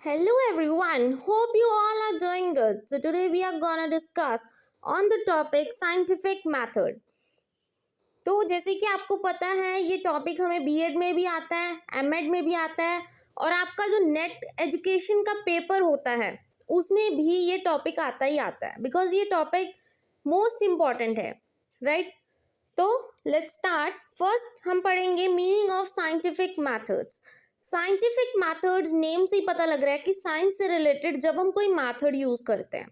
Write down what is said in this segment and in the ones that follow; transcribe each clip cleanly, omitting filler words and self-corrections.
Hello everyone, hope you all are doing good. So today we are gonna discuss on the topic scientific method. तो जैसे कि आपको पता है ये टॉपिक हमें बीएड में भी आता है, एमएड में भी आता है और आपका जो नेट एजुकेशन का पेपर होता है उसमें भी ये टॉपिक आता ही आता है बिकॉज ये टॉपिक मोस्ट इम्पॉर्टेंट है, राइट? तो लेट्स स्टार्ट। फर्स्ट हम पढ़ेंगे meaning of scientific methods. Scientific methods name से ही पता लग रहा है कि साइंस से रिलेटेड जब हम कोई मैथड यूज़ करते हैं।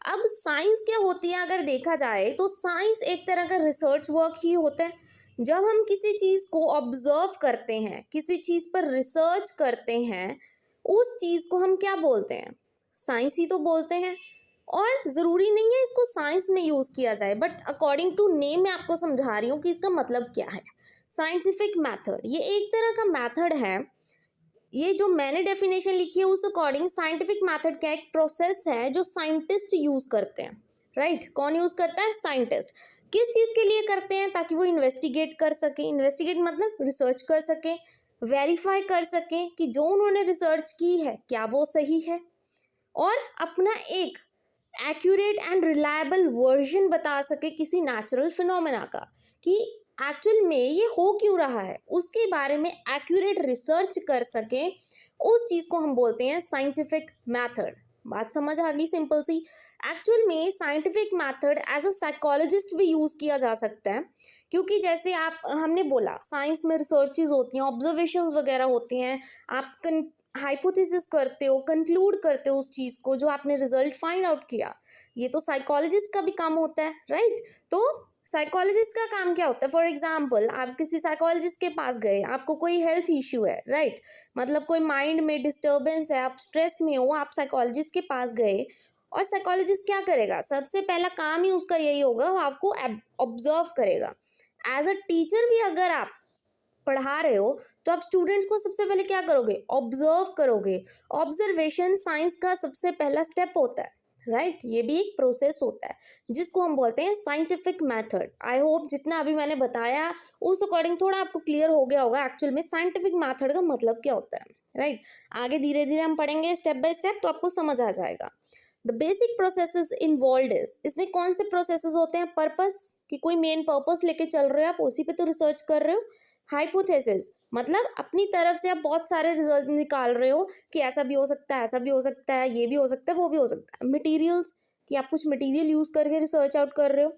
अब साइंस क्या होती है अगर देखा जाए तो साइंस एक तरह का रिसर्च वर्क ही होता है। जब हम किसी चीज़ को ऑब्जर्व करते हैं, किसी चीज़ पर रिसर्च करते हैं, उस चीज़ को हम क्या बोलते हैं? साइंस ही तो बोलते हैं। और ज़रूरी नहीं है इसको साइंस में यूज़ किया जाए, बट अकॉर्डिंग टू नेम मैं आपको समझा रही हूँ कि इसका मतलब क्या है। साइंटिफिक मैथड ये एक तरह का मैथड है। ये जो मैंने डेफिनेशन लिखी है उस अकॉर्डिंग साइंटिफिक मैथड क्या एक प्रोसेस है जो साइंटिस्ट यूज़ करते हैं, राइट? कौन यूज़ करता है? साइंटिस्ट। किस चीज़ के लिए करते हैं? ताकि वो इन्वेस्टिगेट कर सकें। इन्वेस्टिगेट मतलब रिसर्च कर सकें, वेरीफाई कर सकें कि जो उन्होंने रिसर्च की है क्या वो सही है, और अपना एक एक्यूरेट एंड रिलायबल वर्जन बता सके किसी नेचुरल फिनोमेना का कि एक्चुअल में ये हो क्यों रहा है, उसके बारे में एक्यूरेट रिसर्च कर सके। उस चीज़ को हम बोलते हैं साइंटिफिक मैथड। बात समझ आ गई? सिंपल सी। एक्चुअल में scientific method as a psychologist भी यूज़ किया जा सकता है, क्योंकि जैसे हमने बोला साइंस में रिसर्चेज होती हैं, ऑब्जर्वेशंस वगैरह होती हैं, आप हाइपोथेसिस करते हो, कंक्लूड करते हो उस चीज़ को जो आपने रिजल्ट फाइंड आउट किया। ये तो साइकोलॉजिस्ट का भी काम होता है, राइट? तो साइकोलॉजिस्ट का काम क्या होता है? फॉर एग्जाम्पल आप किसी साइकोलॉजिस्ट के पास गए, आपको कोई हेल्थ इश्यू है, राइट? मतलब कोई माइंड में डिस्टर्बेंस है, आप स्ट्रेस में हो, आप साइकोलॉजिस्ट के पास गए और साइकोलॉजिस्ट क्या करेगा? सबसे पहला काम ही उसका यही होगा, वो आपको ऑब्जर्व करेगा। एज अ टीचर भी अगर आप पढ़ा रहे हो तो आप स्टूडेंट्स को सबसे पहले क्या करोगे? ऑब्जर्व करोगे। ऑब्जर्वेशन साइंस का सबसे पहला स्टेप होता है, राइट? ये भी एक प्रोसेस होता है जिसको हम बोलते हैं साइंटिफिक मेथड। आई होप जितना अभी मैंने बताया उस अकॉर्डिंग थोड़ा आपको क्लियर हो गया होगा एक्चुअल में साइंटिफिक मेथड का मतलब क्या होता है, राइट? आगे धीरे धीरे हम पढ़ेंगे स्टेप बाय स्टेप, तो आपको समझ आ जाएगा। The basic processes involve is, इसमें कौन से प्रोसेसेस होते हैं? पर्पस, कि कोई मेन पर्पस लेके चल रहे हो आप, उसी पे तो रिसर्च कर रहे हो। हाइपोथेसिस मतलब अपनी तरफ से आप बहुत सारे रिजल्ट निकाल रहे हो कि ऐसा भी हो सकता है, ऐसा भी हो सकता है, ये भी हो सकता है, वो भी हो सकता है। मटेरियल्स, कि आप कुछ मटेरियल यूज़ करके रिसर्च आउट कर रहे हो।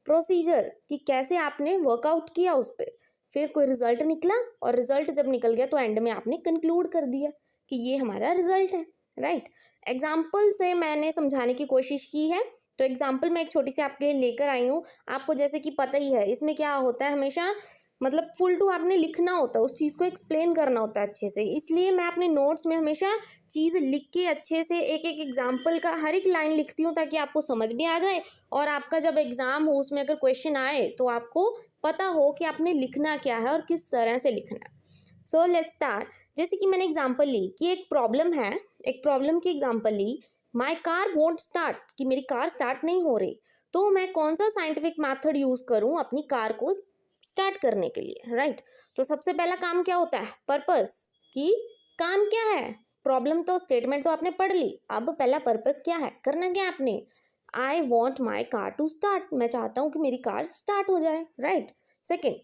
प्रोसीजर, कि कैसे आपने वर्कआउट किया उस पर, फिर कोई रिजल्ट निकला और रिजल्ट जब निकल गया तो एंड में आपने कंक्लूड कर दिया कि ये हमारा रिजल्ट है, राइट? एग्जाम्पल से मैंने समझाने की कोशिश की है, तो एग्जाम्पल मैं एक छोटी सी आपके लिए लेकर आई हूँ। आपको जैसे कि पता ही है इसमें क्या होता है, हमेशा मतलब फुल टू आपने लिखना होता है, उस चीज़ को एक्सप्लेन करना होता है अच्छे से। इसलिए मैं अपने नोट्स में हमेशा चीज़ लिख के अच्छे से एक एक एग्जाम्पल का हर एक लाइन लिखती हूँ ताकि आपको समझ भी आ जाए, और आपका जब एग्ज़ाम हो उसमें अगर क्वेश्चन आए तो आपको पता हो कि आपने लिखना क्या है और किस तरह से लिखना है। So let's start. जैसे कि मैंने एग्जाम्पल ली कि एक प्रॉब्लम है, एक प्रॉब्लम की एग्जाम्पल ली, माई कार वोंट स्टार्ट, कि मेरी कार स्टार्ट नहीं हो रही। तो मैं कौन सा साइंटिफिक मैथड यूज़ करूँ अपनी कार को स्टार्ट करने के लिए, राइट? तो सबसे पहला काम क्या होता है? पर्पस, कि काम क्या है? प्रॉब्लम तो स्टेटमेंट तो आपने पढ़ ली, अब पहला पर्पस क्या है, करना क्या आपने? I want my car to start, मैं चाहता हूँ कि मेरी कार स्टार्ट हो जाए, राइट? सेकेंड,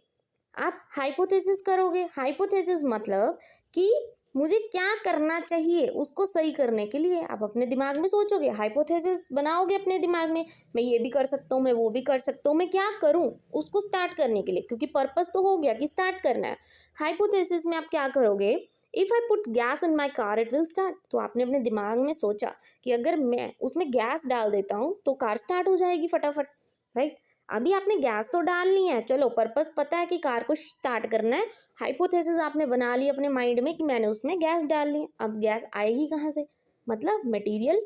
आप हाइपोथेसिस करोगे। हाइपोथेसिस मतलब कि मुझे क्या करना चाहिए उसको सही करने के लिए आप अपने दिमाग में सोचोगे, हाइपोथेसिस बनाओगे अपने दिमाग में, मैं ये भी कर सकता हूँ, मैं वो भी कर सकता हूँ, मैं क्या करूँ उसको स्टार्ट करने के लिए, क्योंकि पर्पस तो हो गया कि स्टार्ट करना है। हाइपोथेसिस में आप क्या करोगे? If I put gas in my car it will start, तो आपने अपने दिमाग में सोचा कि अगर मैं उसमें गैस डाल देता हूँ तो कार स्टार्ट हो जाएगी फटाफट, राइट? अभी आपने गैस तो डालनी है, चलो पर्पस पता है कि कार को स्टार्ट करना है। हाइपोथेसिस आपने बना ली अपने माइंड में कि मैंने उसमें गैस डाल ली, अब गैस आएगी कहाँ से? मतलब मटेरियल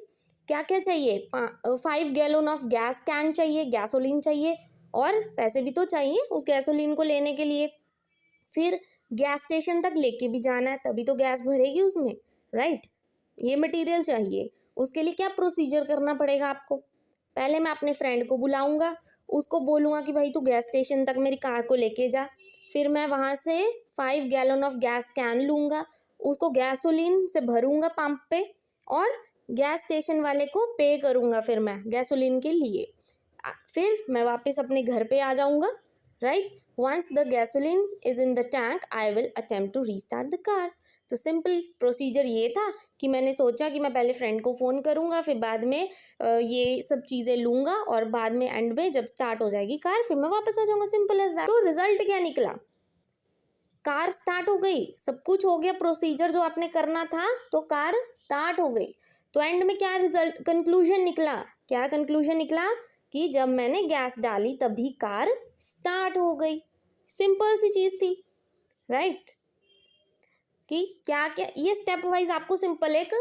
क्या क्या चाहिए? 5 गैलन ऑफ गैस कैन चाहिए, गैसोलीन चाहिए, और पैसे भी तो चाहिए उस गैसोलीन को लेने के लिए। फिर गैस स्टेशन तक लेके भी जाना है, तभी तो गैस भरेगी उसमें, राइट? ये मटेरियल चाहिए। उसके लिए क्या प्रोसीजर करना पड़ेगा आपको? पहले मैं अपने फ्रेंड को बुलाऊंगा, उसको बोलूँगा कि भाई तू गैस स्टेशन तक मेरी कार को लेके जा। फिर मैं वहाँ से 5 गैलन ऑफ गैस कैन लूँगा, उसको गैसोलीन से भरूँगा पंप पे, और गैस स्टेशन वाले को पे करूँगा फिर मैं गैसोलीन के लिए। फिर मैं वापस अपने घर पे आ जाऊँगा, right. Once the gasoline is in the tank I will attempt to restart the car. तो सिंपल प्रोसीजर ये था कि मैंने सोचा कि मैं पहले फ्रेंड को फ़ोन करूँगा, फिर बाद में ये सब चीज़ें लूँगा और बाद में एंड में जब स्टार्ट हो जाएगी कार फिर मैं वापस आ जाऊँगा, सिंपल एज दैट। तो रिजल्ट क्या निकला? कार स्टार्ट हो गई, सब कुछ हो गया, प्रोसीजर जो आपने करना था तो कार स्टार्ट हो गई। तो एंड में क्या रिजल्ट कंक्लूजन निकला? क्या कंक्लूजन निकला? कि जब मैंने गैस डाली तभी कार स्टार्ट हो गई। सिंपल सी चीज़ थी, राइट। कि क्या क्या ये स्टेप वाइज आपको सिंपल एक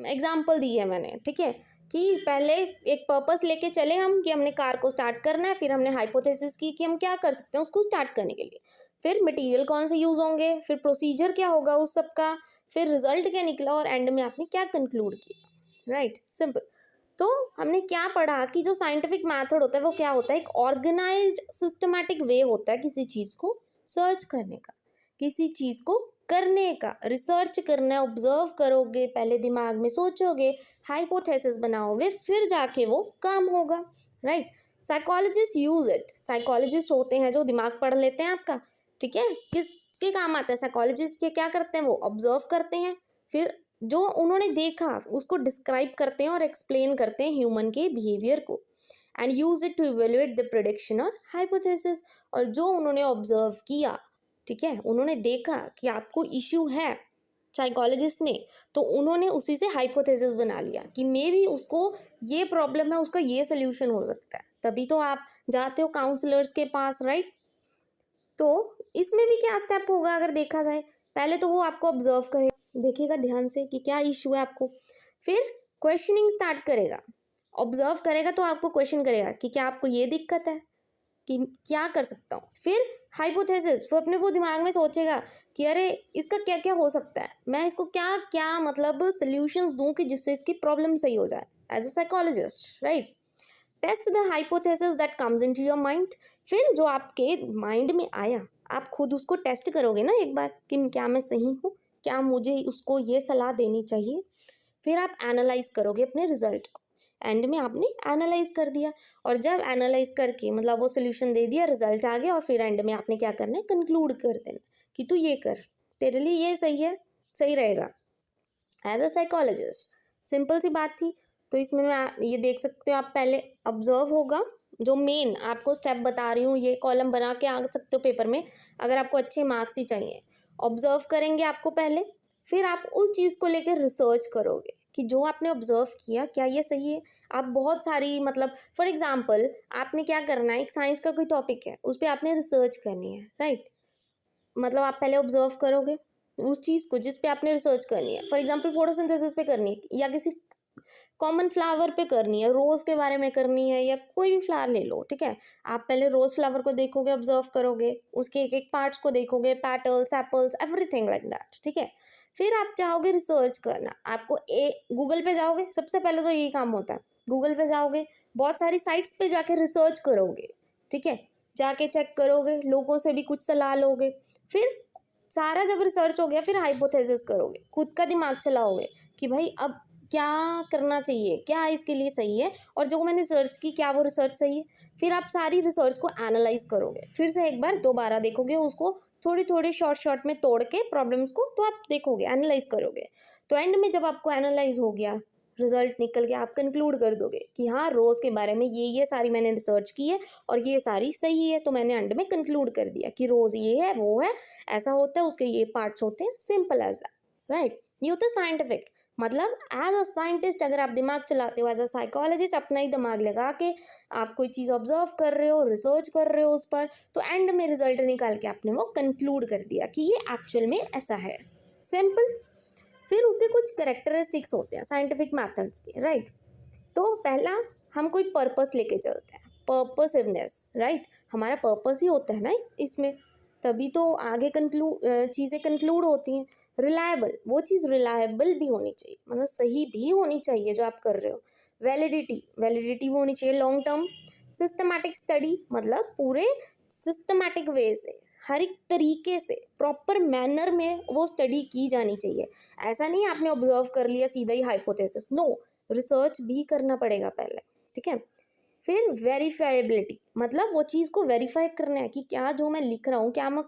एग्जांपल दी है मैंने, ठीक है। कि पहले एक पर्पस लेके चले हम कि हमने कार को स्टार्ट करना है, फिर हमने हाइपोथेसिस की कि हम क्या कर सकते हैं उसको स्टार्ट करने के लिए, फिर मटेरियल कौन से यूज़ होंगे, फिर प्रोसीजर क्या होगा उस सब का, फिर रिजल्ट क्या निकला और एंड में आपने क्या कंक्लूड किया, राइट, सिंपल। तो हमने क्या पढ़ा कि जो साइंटिफिक मेथड होता है वो क्या होता है? एक ऑर्गेनाइज्ड सिस्टमैटिक वे होता है किसी चीज़ को सर्च करने का, किसी चीज़ को करने का। रिसर्च करना है, ऑब्जर्व करोगे, पहले दिमाग में सोचोगे, हाइपोथेसिस बनाओगे, फिर जाके वो काम होगा, right. Psychologist use it. Psychologist होते हैं जो दिमाग पढ़ लेते हैं आपका, ठीक है। किसके काम आता है साइकोलॉजिस्ट के? क्या करते हैं वो? ऑब्जर्व करते हैं, फिर जो उन्होंने देखा उसको डिस्क्राइब करते हैं और एक्सप्लेन करते हैं ह्यूमन के बिहेवियर को, and use it to evaluate the prediction और हाइपोथेसिस। और जो उन्होंने ऑब्जर्व किया, ठीक है, उन्होंने देखा कि आपको इश्यू है साइकोलॉजिस्ट ने, तो उन्होंने उसी से हाइपोथेसिस बना लिया कि मे बी उसको ये प्रॉब्लम है, उसका ये सोल्यूशन हो सकता है। तभी तो आप जाते हो काउंसलर्स के पास, राइट। तो इसमें भी क्या स्टेप होगा अगर देखा जाए? पहले तो वो आपको ऑब्जर्व करेगा, देखेगा ध्यान से कि क्या इशू है आपको, फिर क्वेश्चनिंग स्टार्ट करेगा। ऑब्जर्व करेगा तो आपको क्वेश्चन करेगा कि क्या आपको ये दिक्कत है, कि क्या कर सकता हूँ। फिर हाइपोथेसिस, वो अपने वो दिमाग में सोचेगा कि अरे इसका क्या क्या हो सकता है, मैं इसको क्या क्या मतलब सॉल्यूशंस दूँ कि जिससे इसकी प्रॉब्लम सही हो जाए, as a psychologist, right. Test the hypothesis that comes into your mind. फिर जो आपके माइंड में आया आप खुद उसको टेस्ट करोगे ना एक बार कि क्या मैं सही हूँ, क्या मुझे उसको ये सलाह देनी चाहिए। फिर आप एनालाइज करोगे अपने रिजल्ट को। एंड में आपने एनालाइज कर दिया, और जब एनालाइज करके मतलब वो सोल्यूशन दे दिया, रिजल्ट आ गया, और फिर एंड में आपने क्या करना है? कंक्लूड कर देना कि तू ये कर, तेरे लिए ये सही है, सही रहेगा एज अ साइकोलॉजिस्ट। सिंपल सी बात थी। तो इसमें मैं ये देख सकते हो आप, पहले ऑब्जर्व होगा, जो मेन आपको स्टेप बता रही हूँ ये कॉलम बना के आ सकते हो पेपर में अगर आपको अच्छे मार्क्स ही चाहिए। ऑब्जर्व करेंगे आपको पहले, फिर आप उस चीज़ को लेकर रिसर्च करोगे कि जो आपने ऑब्जर्व किया क्या ये सही है। आप बहुत सारी मतलब फॉर एग्जांपल आपने क्या करना है, एक साइंस का कोई टॉपिक है उस पर आपने रिसर्च करनी है, राइट। मतलब आप पहले ऑब्जर्व करोगे उस चीज़ को जिस पे आपने रिसर्च करनी है। फॉर एग्जांपल फोटोसिंथेसिस पे करनी है, या किसी कॉमन फ्लावर पे करनी है, रोज़ के बारे में करनी है, या कोई भी फ्लावर ले लो, ठीक है। आप पहले रोज़ फ्लावर को देखोगे, ऑब्जर्व करोगे, उसके एक एक पार्ट्स को देखोगे, petals, apples, everything like that, ठीक है। फिर आप चाहोगे रिसर्च करना, आपको गूगल पे जाओगे, सबसे पहले तो यही काम होता है। गूगल पे जाओगे, बहुत सारी साइट्स पे जाके रिसर्च करोगे, ठीक है, जाके चेक करोगे, लोगों से भी कुछ सलाह लोगे। फिर सारा जब रिसर्च हो गया फिर हाइपोथेसिस करोगे, खुद का दिमाग चलाओगे कि भाई अब क्या करना चाहिए, क्या इसके लिए सही है, और जो मैंने रिसर्च की क्या वो रिसर्च सही है। फिर आप सारी रिसर्च को एनालाइज करोगे, फिर से एक बार दोबारा देखोगे उसको, थोड़ी थोड़ी शॉर्ट शॉर्ट में तोड़ के प्रॉब्लम्स को, तो आप देखोगे, एनालाइज करोगे। तो एंड में जब आपको एनालाइज हो गया, रिजल्ट निकल के आप कंक्लूड कर दोगे कि हाँ रोज़ के बारे में ये सारी मैंने रिसर्च की है और ये सारी सही है। तो मैंने एंड में कंक्लूड कर दिया कि रोज़ ये है, वो है, ऐसा होता है, उसके ये पार्ट्स होते हैं, सिंपल एज दैट, राइट। ये होता है साइंटिफिक। मतलब एज अ साइंटिस्ट अगर आप दिमाग चलाते हो, एज अ साइकोलॉजिस्ट अपना ही दिमाग लगा के आप कोई चीज़ ऑब्जर्व कर रहे हो, रिसर्च कर रहे हो उस पर, तो एंड में रिजल्ट निकाल के आपने वो कंक्लूड कर दिया कि ये एक्चुअल में ऐसा है, सिंपल। फिर उसके कुछ करेक्टरिस्टिक्स होते हैं साइंटिफिक मेथड्स के, राइट। तो पहला, हम कोई पर्पस लेके चलते हैं, पर्पसिवनेस, राइट। हमारा पर्पस ही होता है ना इसमें, तभी तो आगे चीज़ें कंक्लूड होती हैं। रिलायबल, वो चीज़ रिलायबल भी होनी चाहिए, मतलब सही भी होनी चाहिए जो आप कर रहे हो। वैलिडिटी भी होनी चाहिए लॉन्ग टर्म। सिस्टमैटिक स्टडी, मतलब पूरे सिस्टमैटिक वे से, हर एक तरीके से, प्रॉपर मैनर में वो स्टडी की जानी चाहिए। ऐसा नहीं आपने ऑब्जर्व कर लिया सीधा ही हाइपोथेसिस, नो, रिसर्च भी करना पड़ेगा पहले, ठीक है। फिर वेरीफाइबिलिटी, मतलब वो चीज़ को वेरीफाई करना है कि क्या जो मैं लिख रहा हूँ, क्या मैं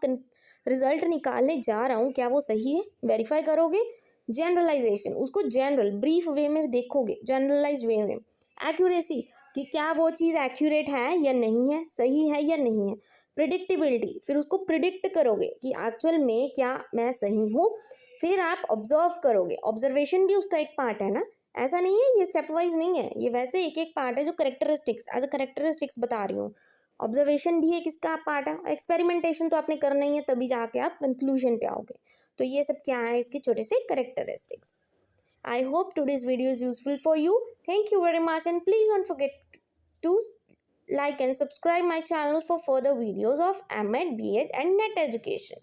रिजल्ट निकालने जा रहा हूँ, क्या वो सही है, वेरीफाई करोगे। जनरलाइजेशन, उसको जनरल ब्रीफ वे में देखोगे, जनरलाइज वे में। एक्यूरेसी, कि क्या वो चीज़ एक्यूरेट है या नहीं है, सही है या नहीं है। प्रिडिक्टेबिलिटी, फिर उसको प्रिडिक्ट करोगे कि एक्चुअल में क्या मैं सही हूँ। फिर आप ऑब्जर्व करोगे, ऑब्जर्वेशन भी उसका एक पार्ट है ना, ऐसा नहीं है, ये स्टेप वाइज नहीं है, ये वैसे एक एक पार्ट है जो करेक्टरिस्टिक्स एज अ करेक्टरिस्टिक्स बता रही हूँ। ऑब्जर्वेशन भी एक इसका पार्ट है, एक्सपेरिमेंटेशन तो आपने करना ही है, तभी जाके आप कंक्लूजन पे आओगे। तो ये सब क्या है, इसके छोटे से characteristics. I hope today's video is useful for you. Thank you very much, and please don't forget to like and subscribe my channel for further videos of MEd, BEd and NET education.